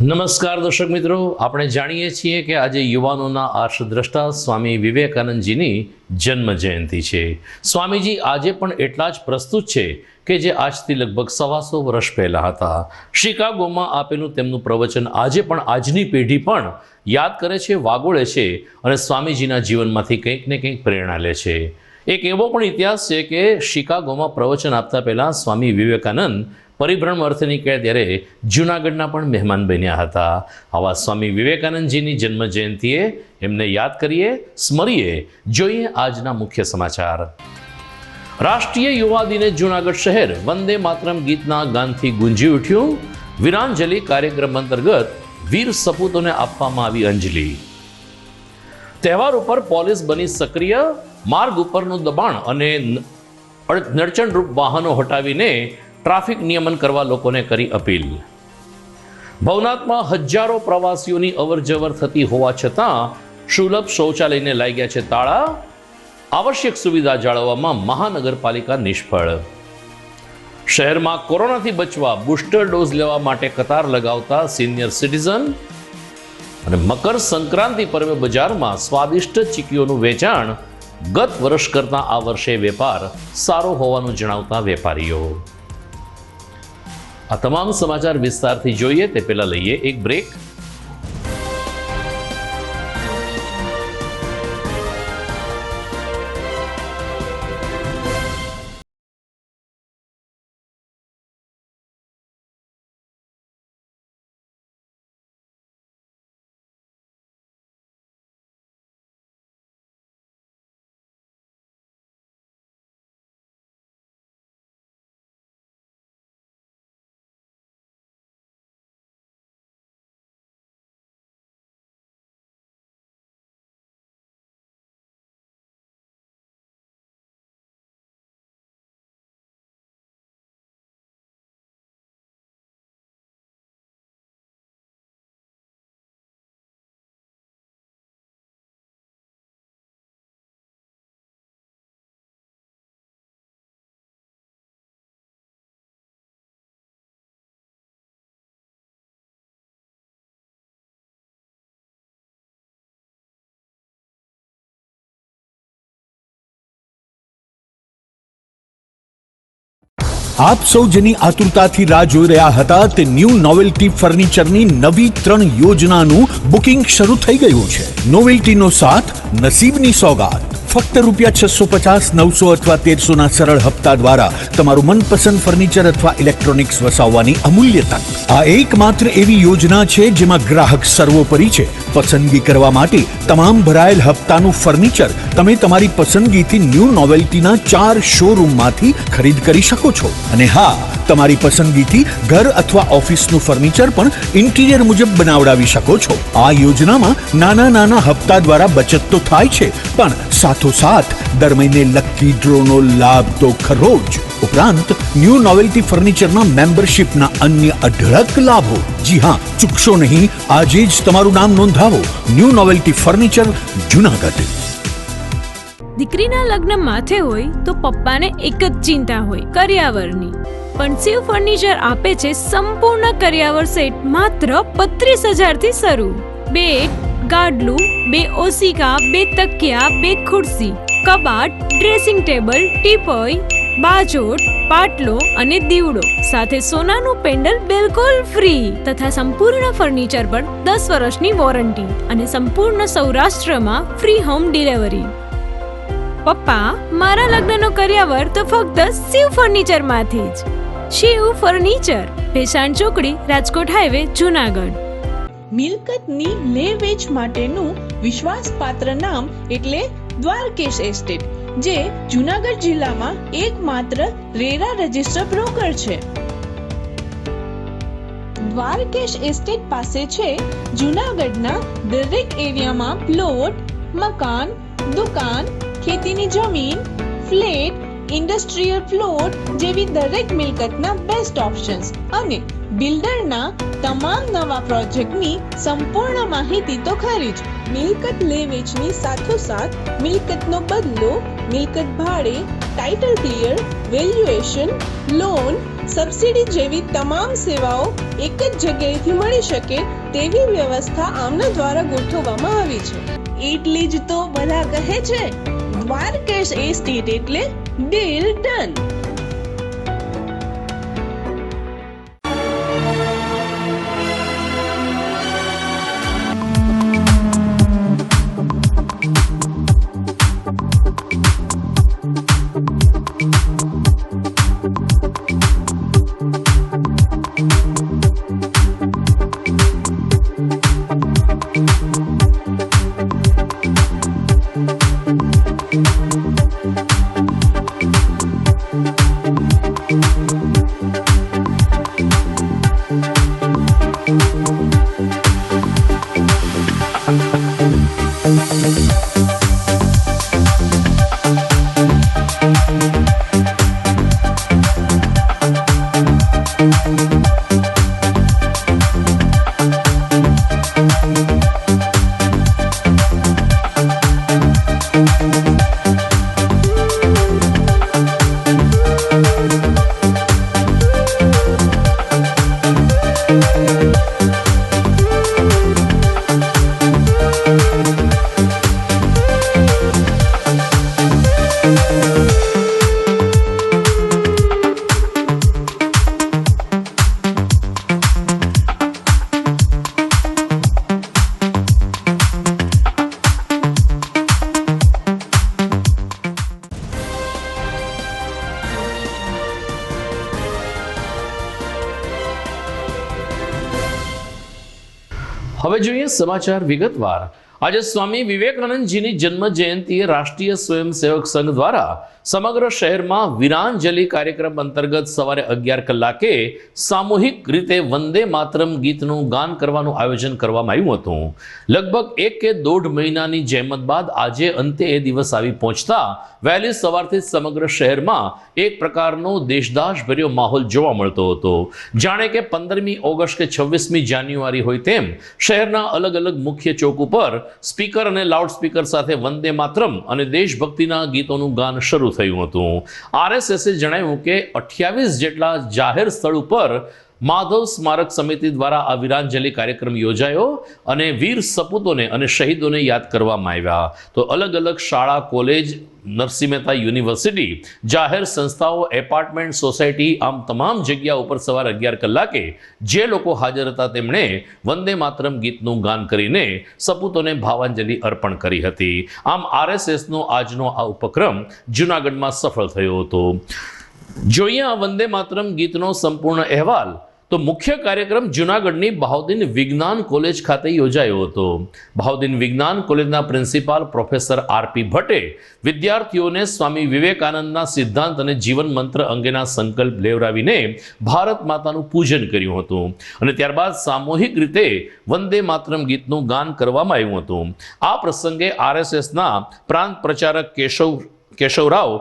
નમસ્કાર દર્શક મિત્રો, આપણે જાણીએ છીએ કે આજે યુવાનોના આર્ષદ્રષ્ટા સ્વામી વિવેકાનંદજીની જન્મ જયંતિ છે. સ્વામીજી આજે પણ એટલા જ પ્રસ્તુત છે કે જે આજથી લગભગ 125 વર્ષ પહેલા હતા. શિકાગોમાં આપેલું તેમનું પ્રવચન આજે પણ આજની પેઢી પણ યાદ કરે છે, વાગોળે છે અને સ્વામીજીના જીવનમાંથી કંઈક ને કંઈક પ્રેરણા લે છે. એક એવો પણ ઇતિહાસ છે કે શિકાગોમાં પ્રવચન આપતા પહેલાં સ્વામી વિવેકાનંદ પરિભ્રમણ અર્થે નીકળ્યા ત્યારે જૂનાગઢના પણ મહેમાન બન્યા હતા. આવા સ્વામી વિવેકાનંદજીની જન્મ જયંતિએ એમને યાદ કરીએ, સ્મરીએ. જોઈએ આજના મુખ્ય સમાચાર. રાષ્ટ્રીય યુવા દિને જૂનાગઢ શહેર વંદે માતરમ ગીતના ગાનથી ગુંજી ઉઠ્યું. વીરાંજલિ કાર્યક્રમ અંતર્ગત વીર સપૂતોને આપવામાં આવી અંજલિ. તહેવાર ઉપર પોલીસ બની સક્રિય. માર્ગ ઉપરનું દબાણ અને નડચણરૂપ વાહનો હટાવીને ટ્રાફિક નિયમન કરવા લોકોને કરી અપીલ. ભવનાથમાં હજારો પ્રવાસીઓની અવરજવર થતી હોવા છતાં સુલભ શૌચાલયને લાગ્યા છે તાળા. આવશ્યક સુવિધા જાળવવામાં મહાનગરપાલિકા નિષ્ફળ. શહેરમાં કોરોનાથી બચવા બુસ્ટર ડોઝ લેવા માટે કતાર લગાવતા સિનિયર સિટીઝન. અને મકર સંક્રાંતિ પર્વે બજારમાં સ્વાદિષ્ટ ચીકીઓનું વેચાણ ગત વર્ષ કરતાં આ વર્ષે વેપાર સારો હોવાનું જણાવતા વેપારીઓ. આ તમામ સમાચાર વિસ્તારથી જોઈએ તે પહેલા લઈએ એક બ્રેક. આપ સૌ જેની આતુરતાથી રાહ જોઈ રહ્યા હતા તે ન્યૂ નોવેલ્ટી ફર્નિચરની નવી 3 યોજનાનું બુકિંગ શરૂ થઈ ગયું છે. નોવેલ્ટીનો સાથ, નસીબની સોગાત. ફક્ત ₹650, 900 અથવા 1300ના સરળ હપ્તા દ્વારા તમારું મનપસંદ ફર્નિચર અથવા ઇલેક્ટ્રોનિક્સ વસાવવાની અમૂલ્ય તક. આ એકમાત્ર એવી યોજના છે જેમાં ગ્રાહક સર્વોપરી છે. પસંદગી કરવા માટે તમામ ભરાયેલ હપ્તાનું ફર્નિચર તમે તમારી પસંદગીથી ન્યૂ નોવેલ્ટીના 4 શોરૂમમાંથી ખરીદ કરી શકો છો. અને હા, તમારી પસંદગીથી ઘર અથવા ઓફિસનું ફર્નિચર પણ ઇન્ટિરિયર મુજબ બનાવડાવી શકો છો. આ યોજનામાં નાના નાના હપ્તા દ્વારા બચત તો થાય છે, પણ સાથોસાથ દર મહિને લકી ડ્રોનો લાભ તો ખરો જ. ઉપરાંત ન્યૂ નોવેલ્ટી ફર્નિચરના મેમ્બરશિપના અન્ય અઢળક લાભો. જી હા, ચૂકશો નહીં. આજે જ તમારું નામ નોંધાવો. New novelty furniture, Junagadh. દીકરીના લગ્ન માથે હોય તો પપ્પાને એક જ ચિંતા હોય, કરિયાવરની. પણ શિવ ફર્નિચર આપે છે સંપૂર્ણ કરિયાવર સેટ માત્ર 32,000 થી શરૂ. બેડ, ગાડલું, 2 ઓશિકા, 2 તકિયા, 2 ખુરશી, કબાટ, ડ્રેસિંગ ટેબલ, ટીપોય, બાજોટ, પાટલો અને દીવડો સાથે સોનાનું પેન્ડલ બિલકુલ ફ્રી તથા સંપૂર્ણ ફર્નિચર પર 10 વર્ષની વોરંટી અને સંપૂર્ણ સૌરાષ્ટ્રમાં ફ્રી હોમ ડિલિવરી. પપ્પા, મારા લગ્નનો કરિયાવર તો ફક્ત શિવ ફર્નિચરમાંથી જ. શિવ ફર્નિચર, ભેસાણ ચોકડી, રાજકોટ હાઈવે, જૂનાગઢ. મિલકતની લે વેચ માટેનું વિશ્વાસપાત્ર નામ એટલે દ્વારકેશ એસ્ટેટ, જે જૂનાગઢ જિલ્લામાં એકમાત્ર રેરા રજિસ્ટર બ્રોકર છે. દ્વારકેશ એસ્ટેટ પાસે છે જૂનાગઢના દરેક એરિયામાં પ્લોટ, મકાન, દુકાન, ખેતીની જમીન, ફ્લેટ, ઇન્ડસ્ટ્રીયલ પ્લોટ જેવી દરેક મિલકતના બેસ્ટ ઓપ્શન્સ અને બિલ્ડરના તમામ નવા પ્રોજેક્ટની સંપૂર્ણ માહિતી તો ખરી જ, મિલકત લે વેચની સાથોસાથ મિલકતનો બદલો, મિલકત ભાડે, title clear, valuation, loan, subsidy જેવી તમામ સેવાઓ એક જ જગ્યાએથી મળી શકે તેવી વ્યવસ્થા આમના દ્વારા ગોઠવવામાં આવી છે. એટલે જ તો બધા કહે છે દ્વારકેશ એસ્ટેટ એટલે ડીલ ડન. હવે જોઈએ સમાચાર વિગતવાર. આજે સ્વામી વિવેકાનંદજીની જન્મ જયંતિએ રાષ્ટ્રીય સ્વયંસેવક સંઘ દ્વારા સમગ્ર શહેરમાં વીરાંજલિ કાર્યક્રમ અંતર્ગત સવારે 11 કલાકે સામૂહિક રીતે વંદે માતરમ ગીતનું ગાન કરવાનું આયોજન કરવામાં આવ્યું હતું. લગભગ 1 કે 1.5 મહિનાની જહેમત બાદ આજે અંતે એ દિવસ આવી પહોંચતા વહેલી સવારથી સમગ્ર શહેરમાં એક પ્રકારનો દેશદાસભર્યો માહોલ જોવા મળતો હતો. જાણે કે 15મી ઓગસ્ટ કે 26મી જાન્યુઆરી હોય તેમ શહેરના અલગ અલગ મુખ્ય ચોક ઉપર સ્પીકર અને લાઉડસ્પીકર સાથે વંદે માતરમ અને દેશભક્તિના ગીતોનું ગાન શરૂ થયું હતું. RSSએ જણાવ્યું કે 28 જેટલા જાહેર સ્થળ ઉપર માધવ સ્મારક સમિતિ દ્વારા આ વીરાંજલિ કાર્યક્રમ યોજાયો અને વીર સપૂતોને અને શહીદોને યાદ કરવામાં આવ્યા. તો અલગ અલગ શાળા, કોલેજ, નરસિંહ મહેતા યુનિવર્સિટી, જાહેર સંસ્થાઓ, એપાર્ટમેન્ટ, સોસાયટી, આમ તમામ જગ્યા ઉપર સવારે 11 કલાકે જે લોકો હાજર હતા તેમણે વંદે માતરમ ગીતનું ગાન કરીને સપૂતોને ભાવાંજલિ અર્પણ કરી હતી. આમ RSSનો આજનો આ ઉપક્રમ જૂનાગઢમાં સફળ થયો હતો. જોઈએ આ વંદે માતરમ ગીતનો સંપૂર્ણ અહેવાલ. તો મુખ્ય કાર્યક્રમ જૂનાગઢની બહાઉદ્દીન વિજ્ઞાન કોલેજ ખાતે યોજાયો હતો. બહાઉદ્દીન વિજ્ઞાન કોલેજના પ્રિન્સિપાલ પ્રોફેસર RP ભટ્ટે વિદ્યાર્થીઓને સ્વામી વિવેકાનંદના સિદ્ધાંત અને જીવન મંત્ર અંગેના સંકલ્પ લેવડાવીને ભારત માતાનું પૂજન કર્યું હતું અને ત્યારબાદ સામૂહિક રીતે વંદે માતરમ ગીતનું ગાન કરવામાં આવ્યું હતું. આ પ્રસંગે RSSના પ્રાંત પ્રચારક કેશવરાવ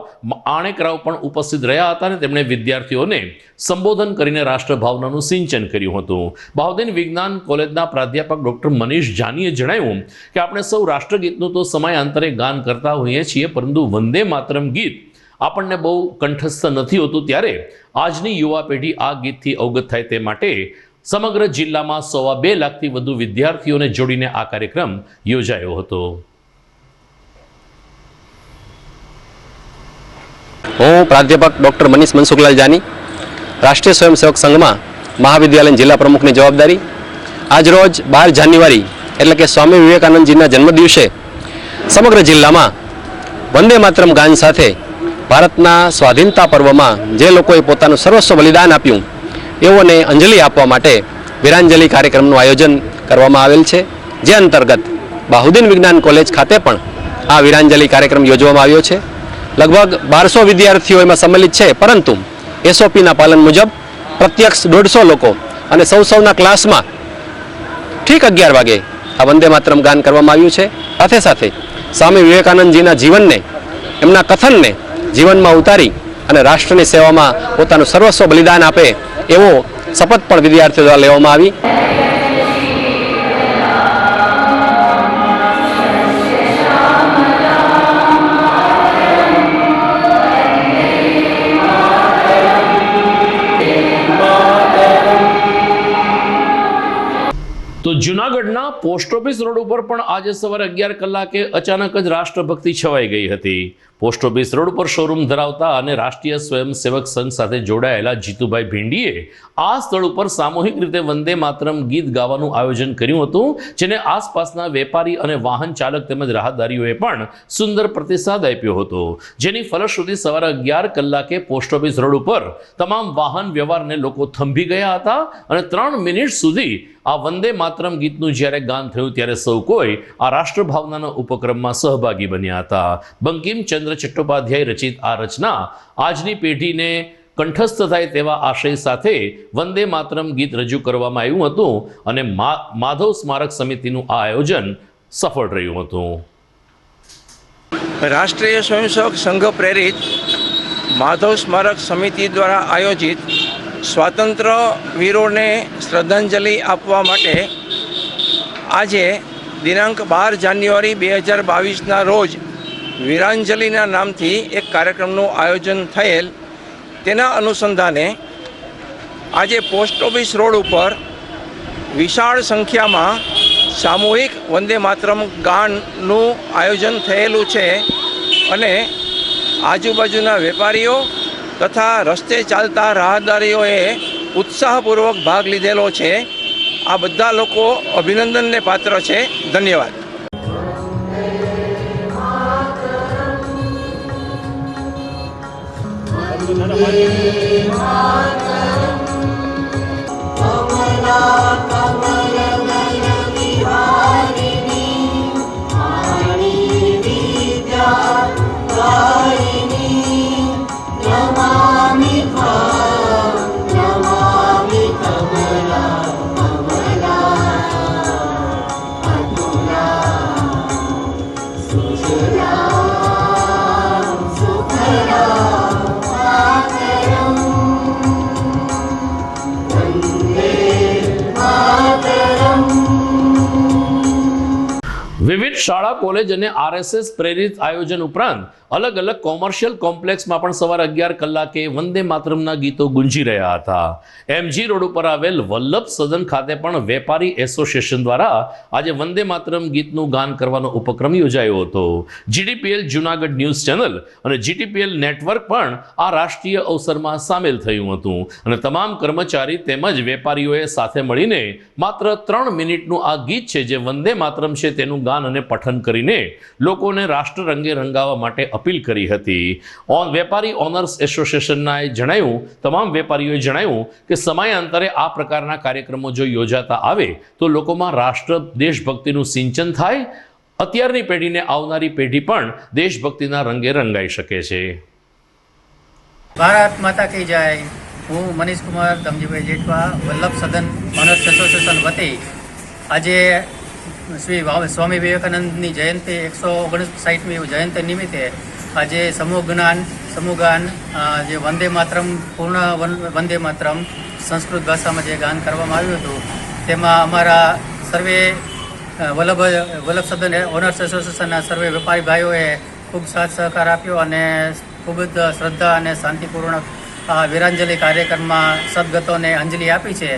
આણેકરાવ પણ ઉપસ્થિત રહ્યા હતા અને તેમણે વિદ્યાર્થીઓને સંબોધન કરીને રાષ્ટ્રભાવનાનું સિંચન કર્યું હતું. બહાઉદ્દીન વિજ્ઞાન કોલેજના પ્રાધ્યાપક ડૉક્ટર મનીષ જાનીએ જણાવ્યું કે આપણે સૌ રાષ્ટ્રગીતનું તો સમયાંતરે ગાન કરતા હોઈએ છીએ, પરંતુ વંદે માતરમ ગીત આપણને બહુ કંઠસ્થ નથી હોતું. ત્યારે આજની યુવા પેઢી આ ગીતથી અવગત થાય તે માટે સમગ્ર જિલ્લામાં 2.25 લાખથી વધુ વિદ્યાર્થીઓને જોડીને આ કાર્યક્રમ યોજાયો હતો. હું પ્રાધ્યાપક ડૉક્ટર મનીષ મનસુખલાલ જાની, રાષ્ટ્રીય સ્વયંસેવક સંઘમાં મહાવિદ્યાલય જિલ્લા પ્રમુખની જવાબદારી. આજરોજ 12 જાન્યુઆરી એટલે કે સ્વામી વિવેકાનંદજીના જન્મદિવસે સમગ્ર જિલ્લામાં વંદે માતરમ ગાન સાથે ભારતના સ્વાધીનતા પર્વમાં જે લોકોએ પોતાનું સર્વસ્વ બલિદાન આપ્યું એઓને અંજલિ આપવા માટે વીરાંજલિ કાર્યક્રમનું આયોજન કરવામાં આવેલ છે, જે અંતર્ગત બહાઉદ્દીન વિજ્ઞાન કોલેજ ખાતે પણ આ વીરાંજલિ કાર્યક્રમ યોજવામાં આવ્યો છે. લગભગ 1200 વિદ્યાર્થીઓ એમાં સંમેલિત છે, પરંતુ SOPના પાલન મુજબ પ્રત્યક્ષ 150 લોકો અને સૌના ક્લાસમાં ઠીક 11 વાગે આ વંદે માતરમ ગાન કરવામાં આવ્યું છે. સાથે સાથે સ્વામી વિવેકાનંદજીના જીવનને, એમના કથનને જીવનમાં ઉતારી અને રાષ્ટ્રની સેવામાં પોતાનું સર્વસ્વ બલિદાન આપે એવો શપથ પણ વિદ્યાર્થીઓ દ્વારા લેવામાં આવી. તો જૂનાગઢના પોસ્ટ ઓફિસ રોડ ઉપર પણ આજે સવારે 11 કલાકે અચાનક જ રાષ્ટ્રભક્તિ છવાઈ ગઈ હતી. પોસ્ટ ઓફિસ રોડ ઉપર શોરૂમ ધરાવતા અને રાષ્ટ્રીય સ્વયંસેવક સંઘ સાથે જોડાયેલા જીતુભાઈ ભીંડીએ આ સ્થળ ઉપર સામૂહિક રીતે વંદે માતરમ ગીત ગાવાનું આયોજન કર્યું હતું, જેને આસપાસના વેપારી અને વાહન ચાલક તેમજ રાહદારીઓએ પણ સુંદર પ્રતિસાદ આપ્યો હતો, જેની ફલશ્રુતિ સવારે 11 કલાકે પોસ્ટ ઓફિસ રોડ ઉપર તમામ વાહન વ્યવહારને લોકો થંભી ગયા હતા અને 3 મિનિટ સુધી આ વંદે માતરમ ગીતનું જ્યારે ગાન થયું ત્યારે સૌ કોઈ આ રાષ્ટ્રભાવનાના ઉપક્રમમાં સહભાગી બન્યા હતા. બંકિમચંદ્ર ચટ્ટોપાધ્યાય રચિત આ રચના આજની પેઢીને કંઠસ્થ થાય તેવા આશય સાથે વંદે માતરમ ગીત રજૂ કરવામાં આવ્યું હતું અને માધવ સ્મારક સમિતિનું આ આયોજન સફળ રહ્યું હતું. રાષ્ટ્રીય સ્વયંસેવક સંઘ પ્રેરિત માધવ સ્મારક સમિતિ દ્વારા આયોજિત સ્વાતંત્ર્ય વીરોને શ્રદ્ધાંજલિ આપવા માટે આજે દિનાંક 12 જાન્યુઆરી 2022ના રોજ વીરાંજલિના નામથી એક કાર્યક્રમનું આયોજન થયેલ. તેના અનુસંધાને આજે પોસ્ટ ઓફિસ રોડ ઉપર વિશાળ સંખ્યામાં સામૂહિક વંદે માતરમ ગાનનું આયોજન થયેલું છે અને આજુબાજુના વેપારીઓ તથા રસ્તે ચાલતા રાહદારીઓએ ઉત્સાહપૂર્વક ભાગ લીધેલો છે. આ બધા લોકો અભિનંદનને પાત્ર છે. ધન્યવાદ. વિવિધ શાળા કોલેજ અને આરએસએસ પ્રેરિત આયોજન ઉપરાંત અલગ અલગ કોમર્શિયલ કોમ્પ્લેક્સમાં પણ સવારે 11 કલાકે વંદે માતરમના ગીતો ગુંજી રહ્યા હતા. એમજી રોડ ઉપર આવેલ વલ્લભ સદન ખાતે પણ વેપારી એસોસિએશન દ્વારા આજે વંદે માતરમ ગીતનું ગાન કરવાનો ઉપક્રમ યોજાયો હતો. જીટીપીએલ જૂનાગઢ ન્યૂઝ ચેનલ અને જીટીપીએલ નેટવર્ક પણ આ રાષ્ટ્રીય અવસરમાં સામેલ થયું હતું અને તમામ કર્મચારી તેમજ વેપારીઓએ સાથે મળીને માત્ર 3 મિનિટનું આ ગીત છે જે વંદે માતરમ છે તેનું ગાન અને પઠન કરીને લોકોને રાષ્ટ્ર રંગે રંગાવવા માટે અપીલ કરી હતી. વેપારી ઓનર્સ એસોસિએશનના તમામ વેપારીઓએ જણાવ્યું કે સમયાંતરે આ પ્રકારના કાર્યક્રમો જો યોજાતા આવે તો લોકોમાં રાષ્ટ્ર દેશભક્તિનું સિંચન થાય, અત્યારની પેઢીને આવનારી પેઢી પણ દેશભક્તિના રંગે રંગાઈ શકે છે. ભારત માતા કી જય. હું મનીષ કુમાર ધમજીભાઈ જેઠવા વલ્લભ સદન ઓનર્સ એસોસિએશન વતી આજે શ્રી સ્વામી વિવેકાનંદની જયંતિ 159મી જયંતિ નિમિત્તે આજે સમૂહગાન જે વંદે માતરમ પૂર્ણ વંદે માતરમ સંસ્કૃત ભાષામાં જે ગાન કરવામાં આવ્યું હતું તેમાં અમારા સર્વે વલ્લભ સદન ઓનર્સ એસોસિએશનના સર્વે વેપારી ભાઈઓએ ખૂબ સાથ સહકાર આપ્યો અને ખૂબ જ શ્રદ્ધા અને શાંતિપૂર્ણ આ વીરાંજલિ કાર્યક્રમમાં સદગતોને અંજલિ આપી છે.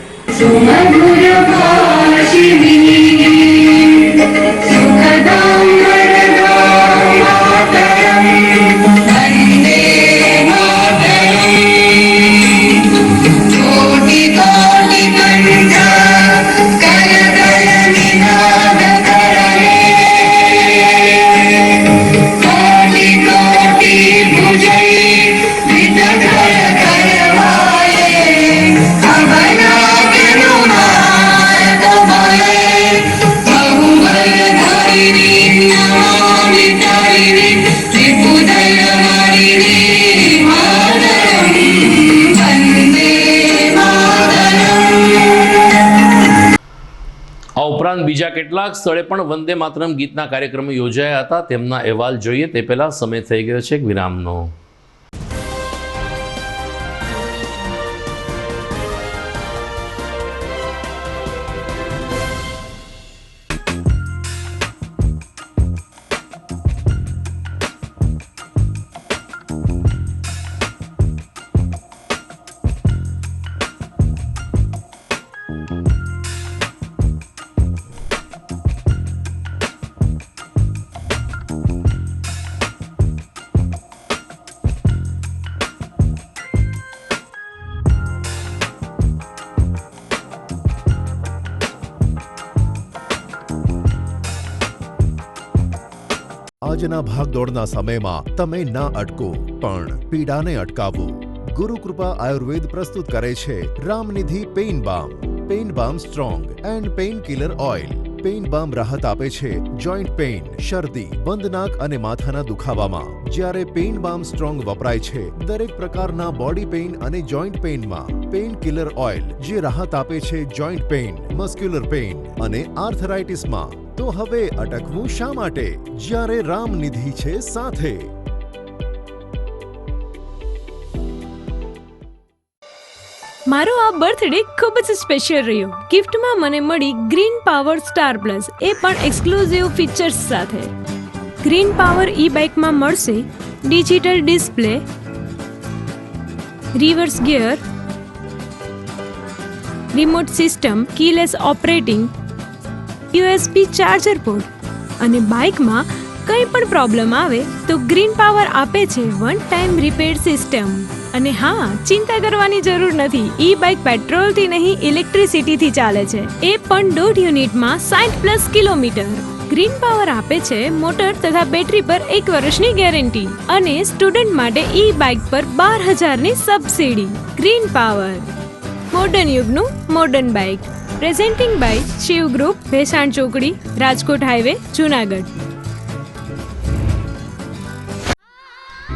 ઉપરાંત બીજા કેટલાક સ્થળે પણ વંદે માતરમ ગીતના કાર્યક્રમો યોજાયા હતા. તેમના અહેવાલ જોઈએ તે પહેલા સમય થઈ ગયો છે એક વિરામનો. આજના ભાગદોડના સમયમાં તમે ના અટકો પણ પીડાને અટકાવો. ગુરુકૃપા આયુર્વેદ પ્રસ્તુત કરે છે Ramnidhi pain balm strong and pain killer oil. Pain balm રાહત આપે છે જોઇન્ટ પેઇન, શરદી, બંધ નાક અને માથાના દુખાવામાં. જ્યારે પેઇન બામ સ્ટ્રોંગ વપરાય છે દરેક પ્રકારના બોડી પેઇન અને જોઇન્ટ પેઇનમાં. પેઇન કિલર ઓઇલ જે રાહત આપે છે જોઇન્ટ પેઇન, મસ્ક્યુલર પેઇન અને આર્થરાઇટિસમાં. તો હવે અટકવું શા માટે જ્યારે રામનિધિ છે સાથે? મારો આ બર્થડે ખૂબ જ સ્પેશિયલ રહ્યો. ગિફ્ટમાં મને મળી ગ્રીન પાવર સ્ટાર પ્લસ, એ પણ એક્સક્લુઝિવ ફીચર્સ સાથે. ગ્રીન પાવર ઈ બાઇકમાં મળશે digital display, reverse gear, remote system, કીલેસ operating, USB charger port અને બાઇકમાં કંઈ પણ પ્રોબ્લેમ આવે તો ગ્રીન પાવર આપે છે વન ટાઈમ રિપેર સિસ્ટમ. અને હા, ચિંતા કરવાની જરૂર નથી. ઈ બાઇક પેટ્રોલથી નહીં ઇલેક્ટ્રિસિટીથી ચાલે છે, એ પણ 1.5 યુનિટમાં 60+ કિલોમીટર. ગ્રીન પાવર આપે છે મોટર તથા બેટરી પર 1 વર્ષની ગેરંટી અને સ્ટુડન્ટ માટે ઈ બાઇક પર 12,000ની સબસિડી. ગ્રીન પાવર, મોડર્ન યુગનું modern bike. Presenting by Shiv group, Bhesan ચોકડી, રાજકોટ હાઈવે, જુનાગઢ.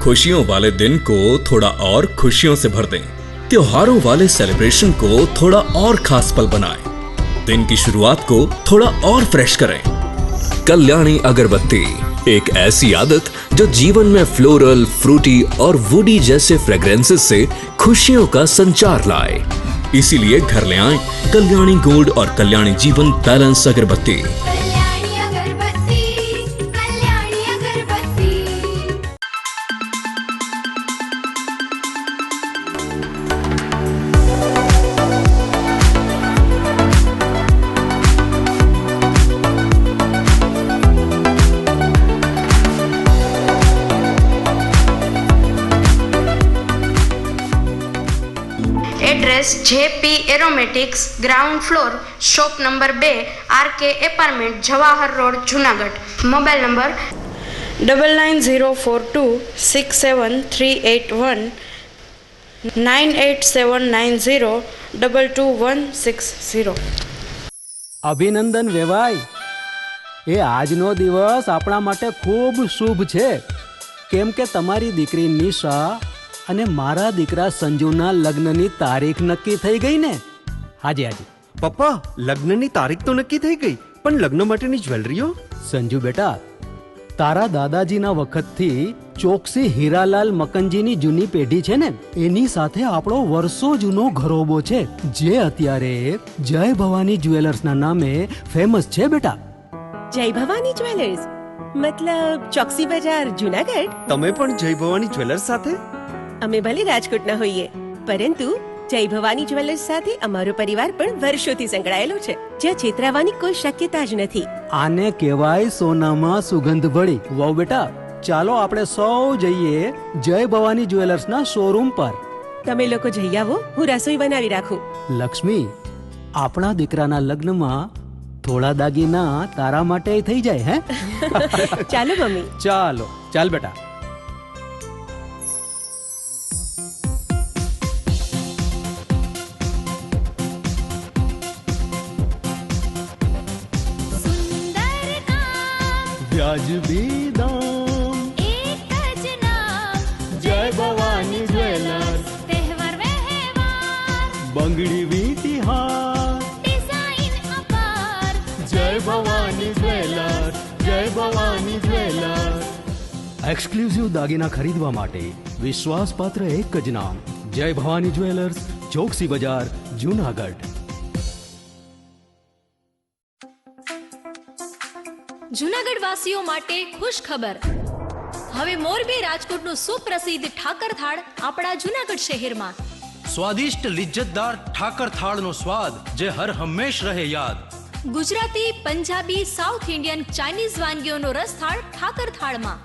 खुशियों वाले दिन को थोड़ा और खुशियों से भर दें. त्योहारों वाले सेलिब्रेशन को थोड़ा और खास पल बनाएं. दिन की शुरुआत को थोड़ा और फ्रेश करें. कल्याणी अगरबत्ती, एक ऐसी आदत जो जीवन में फ्लोरल, फ्रूटी और वुडी जैसे फ्रेग्रेंसेस से खुशियों का संचार लाए. इसीलिए घर ले आए कल्याणी गोल्ड और कल्याणी जीवन बैलेंस अगरबत्ती. Address JP aromatics, ground floor, shop number 2, RK apartment, Jawahar road, Junagadh. Mobile number 9904267381 9879022160. અભિનંદન વેવાય. એ આજનો દિવસ આપણા માટે ખૂબ શુભ છે, કેમ કે તમારી દીકરી નિશા અને મારા દીકરા સંજુના લગ્નની તારીખ નક્કી થઈ ગઈ ને. હાજી હાજી પપ્પા, લગ્નની તારીખ તો નક્કી થઈ ગઈ, પણ લગ્ન માટેની જ્વેલરીઓ? સંજુ બેટા, તારા દાદાજીના વખતથી ચોકસી હીરાલાલ મકનજીની જૂની પેઢી છે ને, એની સાથે આપણો વર્ષો જૂનો ઘરોબો છે, જે અત્યારે જય ભવાની જ્વેલર્સના નામે ફેમસ છે બેટા. જય ભવાની જ્વેલર્સ મતલબ ચોકસી બજાર, જુનાગઢ? તમે પણ જય ભવાની જ્વેલર્સ સાથે? અમે ભલે રાજકોટના હોઈએ, પરંતુ જય ભવાની જ્વેલર્સ સાથે અમારો પરિવાર પણ વર્ષોથી સંકળાયેલો છે, જ્યાં છેતરાવાની કોઈ શક્યતા જ નથી. આને કહેવાય સોનામાં સુગંધ ભળી. વાવ બેટા, ચાલો આપણે સૌ જઈએ જય ભવાની જ્વેલર્સના શોરૂમ પર. તમે લોકો જઈ આવો, હું રસોઈ બનાવી રાખું. લક્ષ્મી, આપણા દીકરાના લગ્નમાં થોડા દાગીના તારા માટે થઈ જાય હે? ચાલો મમ્મી. ચાલો ચાલ બેટા. વ્યાજબી દામ, એક જ નામ, જય ભવાની જ્વેલર્સ. તહેવાર વ્યવહાર, બંગડી વીટી હાર, ડિઝાઇન અપાર, જય ભવાની જ્વેલર્સ, જય ભવાની જ્વેલર્સ. એક્સક્લુઝિવ દાગીના ખરીદવા માટે વિશ્વાસપાત્ર એક જ નામ, જય ભવાની જ્વેલર્સ, ચોકસી બજાર, જૂનાગઢ. જૂનાગઢ વાસીઓ માટે ખુશ ખબર. હવે મોરબી રાજકોટનું સુપ્રસિદ્ધ ઠાકર થાળ આપણા જૂનાગઢ શહેરમાં. સ્વાદિષ્ટ લિજ્જતદાર ઠાકર થાળનો સ્વાદ જે હર હંમેશ રહે યાદ. Gujarati, Punjabi, South Indian, Chinese વાનગીઓનો રસથાળ ઠાકર થાળમાં.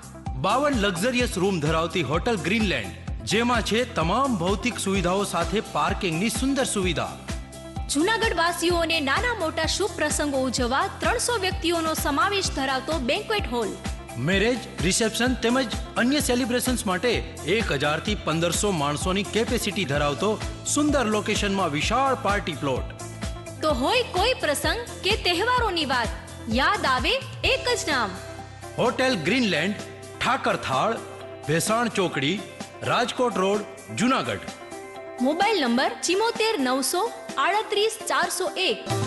52 લક્ઝરિયસ રૂમ ધરાવતી હોટલ ગ્રીનલેન્ડ, જેમાં છે તમામ ભૌતિક સુવિધાઓ સાથે પાર્કિંગની સુંદર સુવિધા. જૂનાગઢ વાસીઓને નાના મોટા શુભ પ્રસંગો ઉજવવા 300 વ્યક્તિઓનો સમાવેશ ધરાવતો બેન્ક્વેટ હોલ. મેરેજ, રિસેપ્શન તેમજ અન્ય સેલિબ્રેશન્સ માટે 1000 થી 1500 માણસોની કેપેસિટી ધરાવતો સુંદર લોકેશનમાં વિશાળ પાર્ટી પ્લોટ. તો હોય કોઈ પ્રસંગ કે તહેવારોની વાત, યાદ આવે એક જ નામ, હોટેલ ગ્રીનલેન્ડ, ઠાકર થાળ, ભેસાણ ચોકડી, Rajkot road, Junagadh. Mobile number 74 938 401.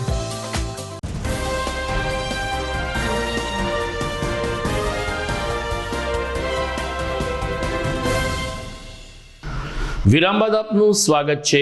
વિરામ બાદ આપનું સ્વાગત છે.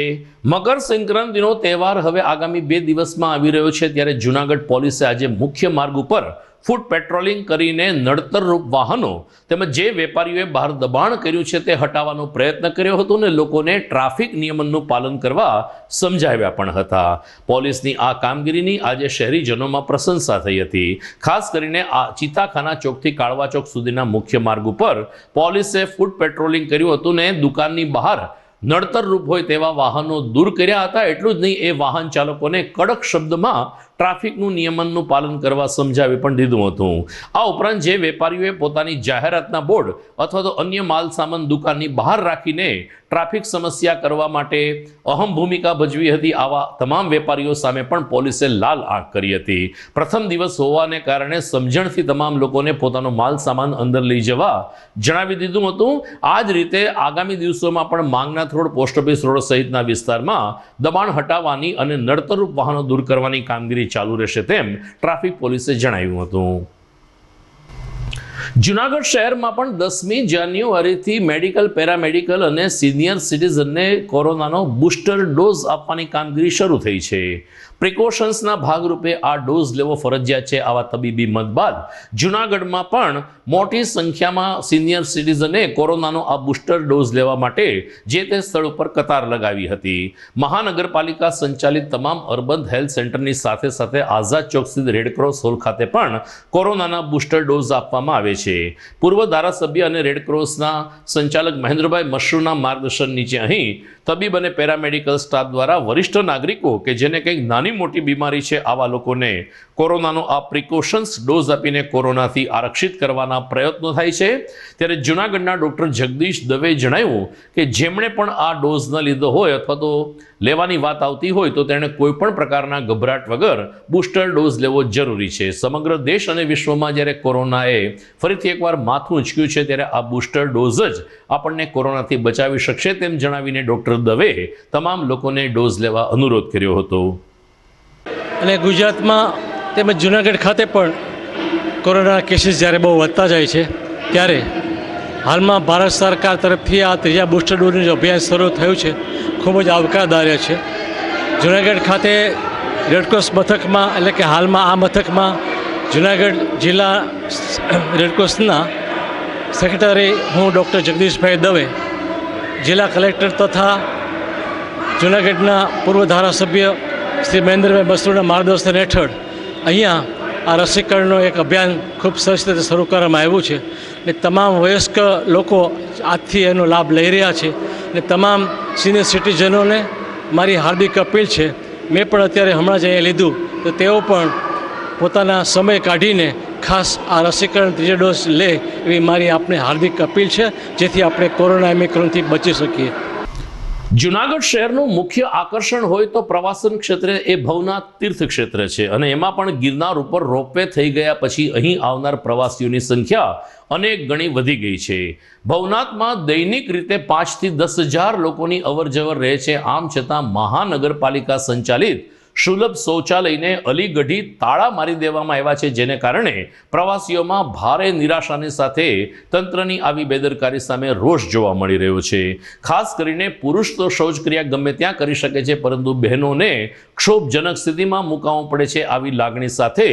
મકર સંક્રાંતિનો તહેવાર હવે આગામી 2 દિવસમાં આવી રહ્યો છે, ત્યારે જુનાગઢ પોલીસે આજે મુખ્ય માર્ગ ઉપર ફૂટ પેટ્રોલિંગ કરીને નડતરરૂપ વાહનો તેમજ જે વેપારીઓએ બહાર દબાણ કર્યું છે તે હટાવવાનો પ્રયત્ન કર્યો હતો અને લોકોને ટ્રાફિક નિયમનનું પાલન કરવા સમજાવ્યા પણ હતા. પોલીસની આ કામગીરીની આજે શહેરીજનોમાં પ્રશંસા થઈ હતી. ખાસ કરીને આ ચિતાખાના ચોકથી કાળવા ચોક સુધીના મુખ્ય માર્ગ ઉપર પોલીસે ફૂટ પેટ્રોલિંગ કર્યું હતું ને દુકાનની બહાર નડતરરૂપ હોય તેવા વાહનો દૂર કર્યા હતા. એટલું જ નહીં, એ વાહન ચાલકોને કડક શબ્દમાં ટ્રાફિકનું નિયમનનું પાલન કરવા સમજાવી પણ દીધું હતું. આ ઉપરાંત જે વેપારીઓએ પોતાની જાહેરાતના બોર્ડ અથવા તો અન્ય માલ સામાન દુકાનની બહાર રાખીને ટ્રાફિક સમસ્યા કરવા માટે અહમ ભૂમિકા ભજવી હતી, આવા તમામ વેપારીઓ સામે પણ પોલીસે લાલ આંખ કરી હતી. પ્રથમ દિવસ હોવાને કારણે સમજણથી તમામ લોકોને પોતાનો માલ સામાન અંદર લઈ જવા જણાવી દીધું હતું. આ જ રીતે આગામી દિવસોમાં પણ Mangnath road, post office road સહિતના વિસ્તારમાં દબાણ હટાવવાની અને નડતરરૂપ વાહનો દૂર કરવાની કામગીરી ચાલુ રહેશે તેમ ટ્રાફિક પોલીસે જણાવ્યું હતું. જુનાગઢ શહેરમાં પણ 10મી જાન્યુઆરીથી મેડિકલ, પેરામેડિકલ અને સિનિયર સિટીઝનને કોરોનાનો બૂસ્ટર ડોઝ આપવાની કામગીરી શરૂ થઈ છે. પ્રિકોશન્સના ભાગરૂપે આ ડોઝ લેવો ફરજિયાત છે. આવા તબીબી મત બાદ જુનાગઢમાં પણ મોટી સંખ્યામાં સિનિયર સિટીઝને કોરોનાનો આ બૂસ્ટર ડોઝ લેવા માટે જે તે સ્થળ ઉપર કતાર લગાવી હતી. મહાનગરપાલિકા સંચાલિત તમામ અર્બન હેલ્થ સેન્ટરની સાથે સાથે આઝાદ ચોક સ્થિત રેડક્રોસ હોલ ખાતે પણ કોરોનાના બૂસ્ટર ડોઝ આપવામાં આવે છે. પૂર્વ ધારાસભ્ય અને રેડક્રોસના સંચાલક મહેન્દ્રભાઈ મશરૂના માર્ગદર્શન નીચે અહીં તબીબ અને પેરામેડિકલ સ્ટાફ દ્વારા વરિષ્ઠ નાગરિકો કે જેને કંઈક નાની મોટી બીમારી છે આવા લોકોને કોરોનાનો આ પ્રિકોશન્સ ડોઝ આપીને કોરોનાથી આરક્ષિત કરવાના પ્રયત્નો થાય છે. ત્યારે જૂનાગઢના ડૉક્ટર જગદીશ દવેએ જણાવ્યું કે જેમણે પણ આ ડોઝ ન લીધો હોય અથવા તો લેવાની વાત આવતી હોય તો તેણે કોઈ પણ પ્રકારના ગભરાટ વગર બૂસ્ટર ડોઝ લેવો જરૂરી છે. સમગ્ર દેશ અને વિશ્વમાં જ્યારે કોરોનાએ ફરીથી એકવાર માથું ઉંચક્યું છે ત્યારે આ બૂસ્ટર ડોઝ જ આપણને કોરોનાથી બચાવી શકશે તેમ જણાવીને ડૉક્ટર દવેએ તમામ લોકોને ડોઝ લેવા અનુરોધ કર્યો હતો. અને ગુજરાતમાં તેમજ જૂનાગઢ ખાતે પણ કોરોના કેસીસ જ્યારે બહુ વધતા જાય છે ત્યારે હાલમાં ભારત સરકાર તરફથી આ ત્રીજા બૂસ્ટર ડોઝનું અભિયાન શરૂ થયું છે, ખૂબ જ આવકારદાયક છે. જૂનાગઢ ખાતે રેડક્રોસ મથકમાં એટલે કે હાલમાં આ મથકમાં જૂનાગઢ જિલ્લા રેડક્રોસના સેક્રેટરી હું ડૉક્ટર જગદીશભાઈ દવે, જિલ્લા કલેક્ટર તથા જૂનાગઢના પૂર્વ ધારાસભ્ય શ્રી મહેન્દ્રભાઈ મશરૂના માર્ગદર્શન હેઠળ અહીંયા આ રસીકરણનો એક અભિયાન ખૂબ સરસ રીતે શરૂ કરવામાં આવ્યું છે અને તમામ વયસ્ક લોકો આજથી એનો લાભ લઈ રહ્યા છે અને તમામ સિનિયર સિટીઝનોને મારી હાર્દિક અપીલ છે. મેં પણ અત્યારે હમણાં જ અહીંયા લીધું તો તેઓ પણ પોતાના સમય કાઢીને ખાસ આ રસીકરણ ત્રીજો ડોઝ લે એવી મારી આપને હાર્દિક અપીલ છે, જેથી આપણે કોરોના ઓમિક્રોનથી બચી શકીએ. જુનાગઢ શહેરનું મુખ્ય આકર્ષણ હોય તો પ્રવાસન ક્ષેત્રે એ ભવનાથ તીર્થ ક્ષેત્ર છે અને એમાં પણ ગિરનાર ઉપર રોપવે થઈ ગયા પછી અહીં આવનાર પ્રવાસીઓની સંખ્યા અનેક ગણી વધી ગઈ છે. ભવનાથમાં દૈનિક રીતે 5 થી 10 હજાર લોકોની અવરજવર રહે છે. આમ છતાં મહાનગરપાલિકા સંચાલિત સુલભ શૌચાલયને અલીગઢી તાળા મારી દેવામાં આવ્યા છે, જેને કારણે પ્રવાસીઓમાં ભારે નિરાશાની સાથે તંત્રની આવી બેદરકારી સામે રોષ જોવા મળી રહ્યો છે. ખાસ કરીને પુરુષ તો શૌચક્રિયા ગમે ત્યાં કરી શકે છે, પરંતુ બહેનોને ક્ષોભજનક સ્થિતિમાં મુકાવવું પડે છે. આવી લાગણી સાથે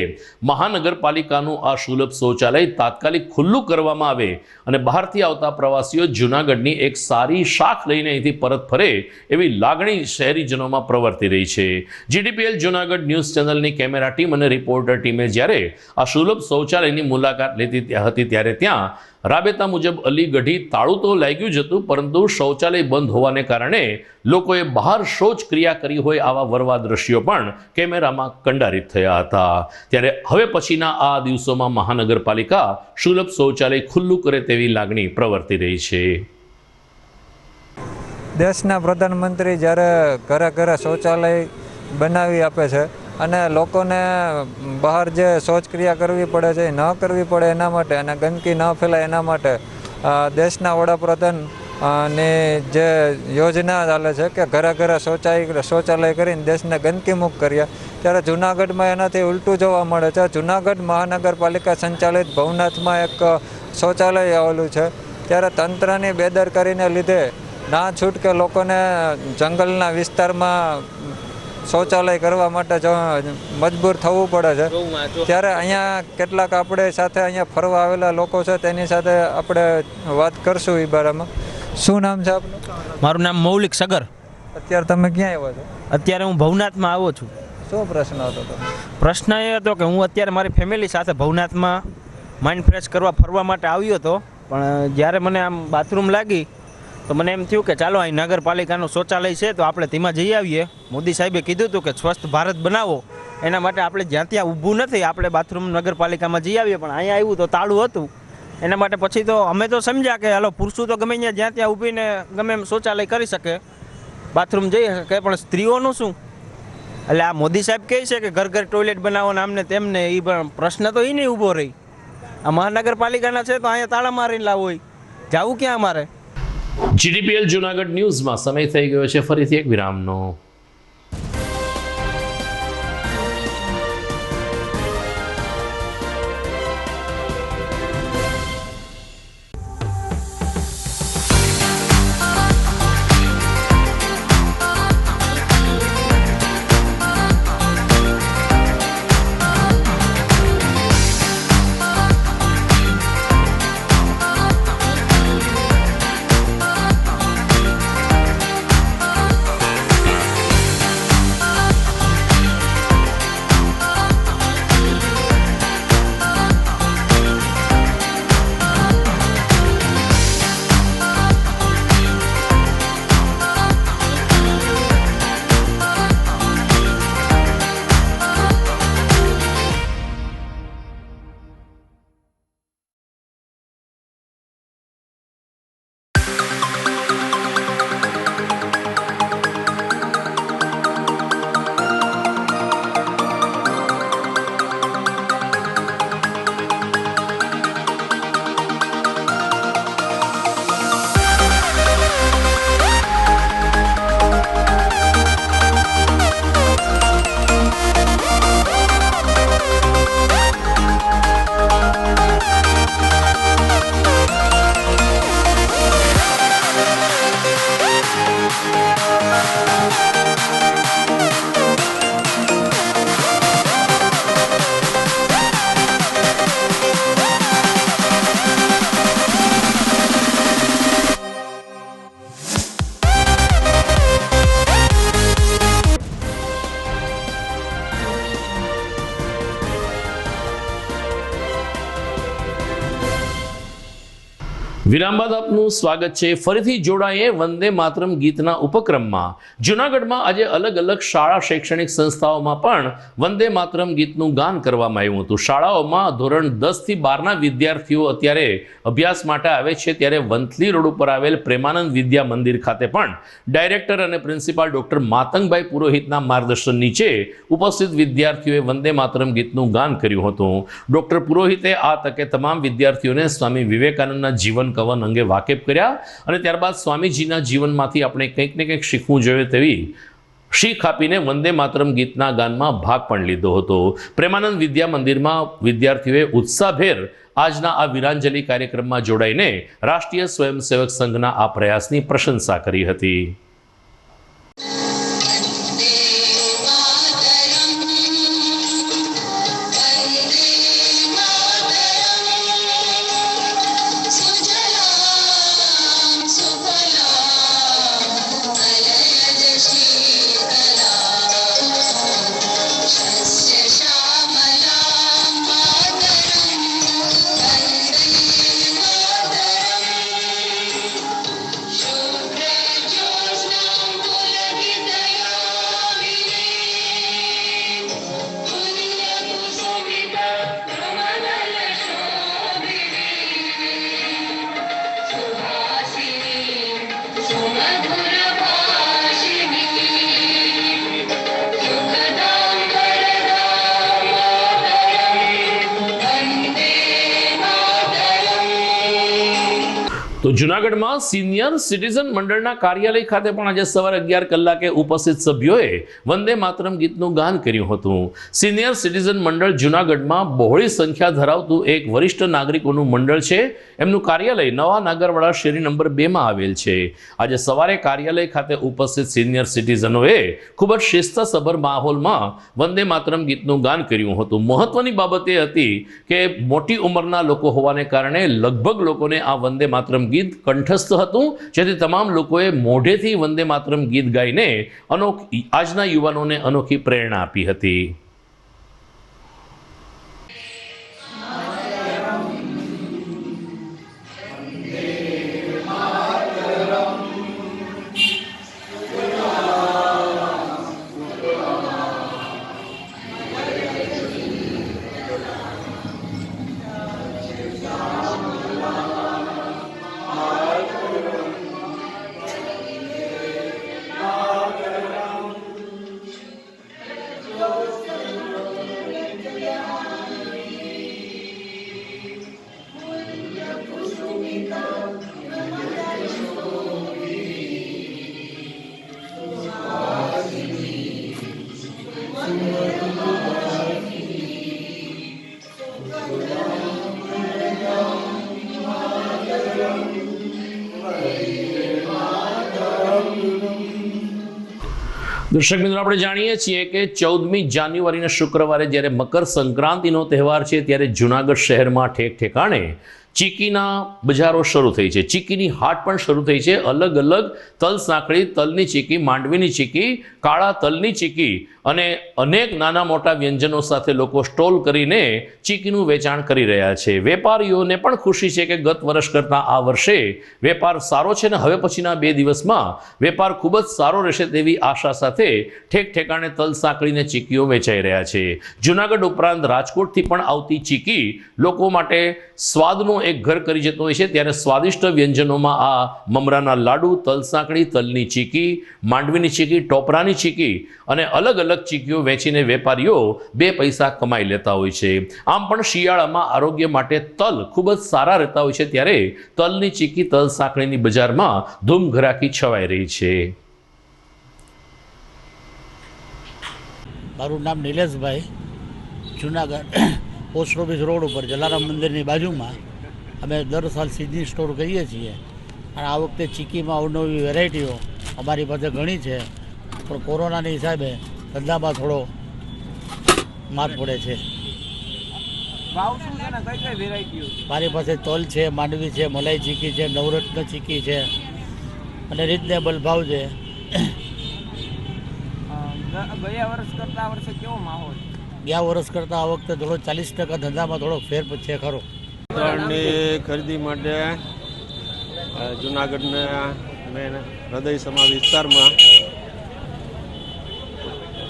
મહાનગરપાલિકાનું આ સુલભ શૌચાલય તાત્કાલિક ખુલ્લું કરવામાં આવે અને બહારથી આવતા પ્રવાસીઓ જૂનાગઢની એક સારી શાખ લઈને અહીંથી પરત ફરે એવી લાગણી શહેરીજનોમાં પ્રવર્તી રહી છે. જીડીપી GTPL જૂનાગઢ ન્યૂઝ ચેનલની કેમેરા ટીમ અને રિપોર્ટર ટીમે જ્યારે આ સુલભ શૌચાલયની મુલાકાત લીધી હતી ત્યારે ત્યાં રાબેતા મુજબ અલી ગઢી તાળું તો લાગ્યું જ હતું, પરંતુ શૌચાલય બંધ હોવાને કારણે લોકોએ બહાર શૌચ ક્રિયા કરી હોય આવા વરવા દ્રશ્યો પણ કેમેરામાં કંડારિત થયા હતા. ત્યારે હવે પછીના આ દિવસોમાં મહાનગરપાલિકા સુલભ શૌચાલય ખુલ્લું કરે તેવી લાગણી પ્રવર્તી રહી છે. દેશના પ્રધાનમંત્રી જ્યારે ઘરે ઘરે શૌચાલય બનાવી આપે છે અને લોકોને બહાર જે શૌચક્રિયા કરવી પડે છે એ ન કરવી પડે એના માટે અને ગંદકી ન ફેલાય એના માટે દેશના વડાપ્રધાન ની જે યોજના ચાલે છે કે ઘરે ઘરે શૌચાલય કરીને દેશને ગંદકી મુક્ત કર્યા, ત્યારે જૂનાગઢમાં એનાથી ઉલટું જોવા મળે છે. જૂનાગઢ મહાનગરપાલિકા સંચાલિત ભવનાથમાં એક શૌચાલય આવેલું છે, ત્યારે તંત્રની બેદરકારીને લીધે ના છૂટકે લોકોને જંગલના વિસ્તારમાં શૌચાલય કરવા માટે મજબૂર થવું પડે છે. ત્યારે અહીંયા કેટલાક આપણે સાથે અહીંયા ફરવા આવેલા લોકો છે તેની સાથે આપણે વાત કરશું એ બારામાં. શું નામ છે આપનું? મારું નામ મૌલિક સગર. અત્યારે તમે ક્યાં આવ્યા છો? અત્યારે હું ભવનાથમાં આવ્યો છું. શું પ્રશ્ન હતો તમે? પ્રશ્ન એ હતો કે હું અત્યારે મારી ફેમિલી સાથે ભવનાથમાં માઇન્ડ ફ્રેશ કરવા ફરવા માટે આવ્યો હતો, પણ જ્યારે મને આમ બાથરૂમ લાગી તો મને એમ થયું કે ચાલો અહીં નગરપાલિકાનું શૌચાલય છે તો આપણે તેમાં જઈ આવીએ. મોદી સાહેબે કીધું હતું કે સ્વસ્થ ભારત બનાવો, એના માટે આપણે જ્યાં ત્યાં ઊભું નથી, આપણે બાથરૂમ નગરપાલિકામાં જઈ આવીએ. પણ અહીંયા આવ્યું તો તાળું હતું, એના માટે પછી તો અમે તો સમજ્યા કે હાલો પુરુષો તો ગમે ત્યાં જ્યાં ત્યાં ઊભીને ગમે એમ શૌચાલય કરી શકે, બાથરૂમ જઈ શકે, પણ સ્ત્રીઓનું શું? એટલે આ મોદી સાહેબ કહે છે કે ઘર ઘર ટોયલેટ બનાવો ને આમને તેમને, એ પ્રશ્ન તો એ નહીં ઊભો રહી. આ મહાનગરપાલિકાના છે તો અહીંયા તાળા મારીને લાવો, હોય જવું ક્યાં અમારે? GTPL જૂનાગઢ ન્યૂઝમાં સમય થઈ ગયો છે ફરીથી એક વિરામનો. વિરામ બાદ આપનું સ્વાગત છે. ફરીથી જોડાઈએ વંદે માતરમ ગીતના ઉપક્રમમાં. જૂનાગઢમાં આજે અલગ અલગ શાળા શૈક્ષણિક સંસ્થાઓમાં પણ વંદે માતરમ ગીતનું ગાન કરવામાં આવ્યું હતું. શાળાઓમાં ધોરણ 10 થી 12ના વિદ્યાર્થીઓ અત્યારે અભ્યાસ માટે આવે છે, ત્યારે વંથલી રોડ ઉપર આવેલ પ્રેમાનંદ વિદ્યા મંદિર ખાતે પણ ડાયરેક્ટર અને પ્રિન્સિપાલ ડોક્ટર માતંગભાઈ પુરોહિતના માર્ગદર્શન નીચે ઉપસ્થિત વિદ્યાર્થીઓએ વંદે માતરમ ગીતનું ગાન કર્યું હતું. ડોક્ટર પુરોહિતે આ તકે તમામ વિદ્યાર્થીઓને સ્વામી વિવેકાનંદના જીવન કવન અંગે વાકેફ કર્યા અને ત્યારબાદ સ્વામીજીના જીવનમાંથી આપણે કંઈક ને કંઈક શીખવું જોઈએ તેવી શીખ આપીને વંદે માતરમ ગીતના ગાનમાં ભાગ પણ લીધો હતો. પ્રેમાનંદ વિદ્યા મંદિરમાં વિદ્યાર્થીઓએ ઉત્સાહભેર આજના આ વીરાંજલિ કાર્યક્રમમાં જોડાઈને રાષ્ટ્રીય સ્વયંસેવક સંઘના આ પ્રયાસની પ્રશંસા કરી હતી. તો જૂનાગઢમાં સિનિયર સિટીઝન મંડળના કાર્યાલય ખાતે પણ આજે સવારે 11 કલાકે ઉપસ્થિત સભ્યોએ વંદે માતરમ ગીતનું ગાન કર્યું હતું. સિનિયર સિટીઝન મંડળ જૂનાગઢમાં બહોળી સંખ્યા ધરાવતું એક વરિષ્ઠ નાગરિકોનું મંડળ છે. એમનું કાર્યાલય નવા નાગરવાડા શેરી નંબર 2 માં આવેલ છે. આજે સવારે કાર્યાલય ખાતે ઉપસ્થિત સિનિયર સિટીઝનોએ ખૂબ જ શિસ્તસભર માહોલમાં વંદે માતરમ ગીતનું ગાન કર્યું હતું. મહત્વની બાબત એ હતી કે મોટી ઉંમરના લોકો હોવાને કારણે લગભગ લોકોને આ વંદે માતરમ ગીત કંઠસ્થ હતું, જેથી તમામ લોકોએ મોઢેથી વંદે માતરમ ગીત ગાઈને આજના યુવાનોને અનોખી પ્રેરણા આપી હતી. દર્શક મિત્રો, આપણે જાણીએ છીએ કે 14મી જાન્યુઆરીના શુક્રવારે જ્યારે મકર સંક્રાંતિનો તહેવાર છે ત્યારે જૂનાગઢ શહેરમાં ઠેક ઠેકાણે ચીકીના બજારો શરૂ થઈ છે. ચીકીની હાટ પણ શરૂ થઈ છે. અલગ અલગ તલ સાંકળી, તલની ચીકી, માંડવીની ચીકી, કાળા તલની ચીકી અને અનેક નાના મોટા વ્યંજનો સાથે લોકો સ્ટોલ કરીને ચીકીનું વેચાણ કરી રહ્યા છે. વેપારીઓને પણ ખુશી છે કે ગત વર્ષ કરતાં આ વર્ષે વેપાર સારો છે ને હવે પછીના 2 દિવસમાં વેપાર ખૂબ જ સારો રહેશે તેવી આશા સાથે ઠેક ઠેકાણે તલ સાંકળીને ચીકીઓ વેચાઈ રહ્યા છે. જૂનાગઢ ઉપરાંત રાજકોટથી પણ આવતી ચીકી લોકો માટે સ્વાદનું એક ઘર કરી જતો હોય છે. ત્યારે સ્વાદિષ્ટ વ્યંજનોમાં આ મમરાના લાડુ, તલ સાંકળી, તલની ચીકી, માંડવીની ચીકી, ટોપરાની ચીકી અને અલગ અલગ ચીકીઓ વેચીને વેપારીઓ 2 પૈસા કમાઈ લેતા હોય છે. આમ પણ શિયાળામાં આરોગ્ય માટે તલ ખૂબ જ સારા રહેતા હોય છે. ત્યારે તલની ચીકી, તલ સાંકળીની બજારમાં ધૂમ ઘરાકી છવાઈ રહી છે. મારું નામ નિલેશભાઈ, જુનાગઢ પોસ્ટ ઓફિસ રોડ ઉપર જલારામ મંદિરની બાજુમાં અમે દર સાલ સિઝની સ્ટોર કરીએ છીએ. અને આ વખતે ચીકીમાં અવનવી વેરાયટીઓ અમારી પાસે ઘણી છે, પણ કોરોનાના હિસાબે ધંધામાં થોડો માર પડે છે. મારી પાસે તલ છે, માંડવી છે, મલાઈ ચીકી છે, નવરત્ન ચીકી છે અને રીઝનેબલ ભાવ છે. ગયા વર્ષ કરતા આ વર્ષે કેવો માહોલ? ગયા વર્ષ કરતાં આ વખતે થોડો 40% ધંધામાં થોડો ફેર છે ખરો. ઉત્તરાયણની ખરીદી માટે જૂનાગઢના અને હૃદય સમા વિસ્તારમાં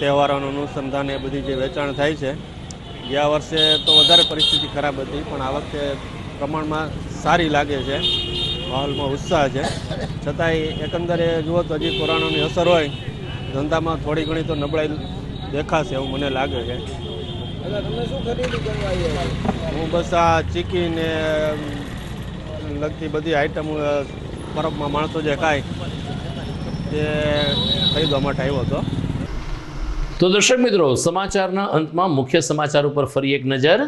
તહેવારોનું અનુસંધાન એ બધી જે વેચાણ થાય છે, ગયા વર્ષે તો વધારે પરિસ્થિતિ ખરાબ હતી, પણ આ વખતે પ્રમાણમાં સારી લાગે છે. માહોલમાં ઉત્સાહ છે. છતાંય એકંદરે જુઓ તો હજી કોરોનાની અસર હોય, ધંધામાં થોડી ઘણી તો નબળાઈ દેખાશે એવું મને લાગે છે. હું બસ આ ચીકીને લગતી બધી આઈટમ પરબમાં માણસો જે ખાય તે ખરીદવા માટે આવ્યો હતો. તો દર્શક મિત્રો, સમાચારના અંતમાં મુખ્ય સમાચાર ઉપર ફરી એક નજર.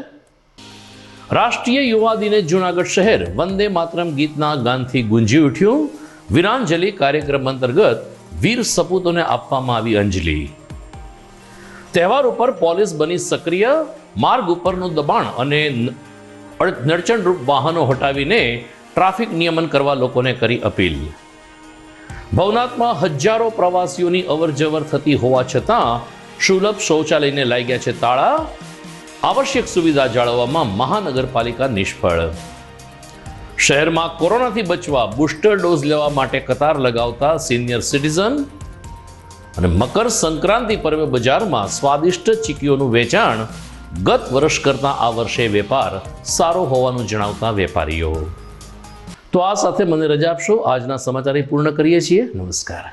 રાષ્ટ્રીય યુવા દિને જૂનાગઢ શહેર વંદે માતરમ ગીતના ગાનથી ગુંજી ઉઠ્યું. વીરાંજલિ કાર્યક્રમ અંતર્ગત વીર સપૂતોને આપવામાં આવી અંજલિ. તહેવાર ઉપર પોલીસ બની સક્રિય. માર્ગ ઉપરનું દબાણ અને નડચણરૂપ વાહનો હટાવીને ટ્રાફિક નિયમન કરવા લોકોને કરી અપીલ. ભવનાથમાં હજારો પ્રવાસીઓની અવરજવર થતી હોવા છતાં સુલભ શૌચાલયને લાગ્યા છે તાળા. આવશ્યક સુવિધા જાળવવામાં મહાનગરપાલિકા નિષ્ફળ. શહેરમાં કોરોનાથી બચવા બુસ્ટર ડોઝ લેવા માટે કતાર લગાવતા સિનિયર સિટીઝન. અને મકર સંક્રાંતિ પર્વે બજારમાં સ્વાદિષ્ટ ચીકીઓનું વેચાણ ગત વર્ષ કરતાં આ વર્ષે વેપાર સારો હોવાનું જણાવતા વેપારીઓ. તો આ સાથે મને રજા આપશો. આજના સમાચાર પૂર્ણ કરીએ છીએ. નમસ્કાર.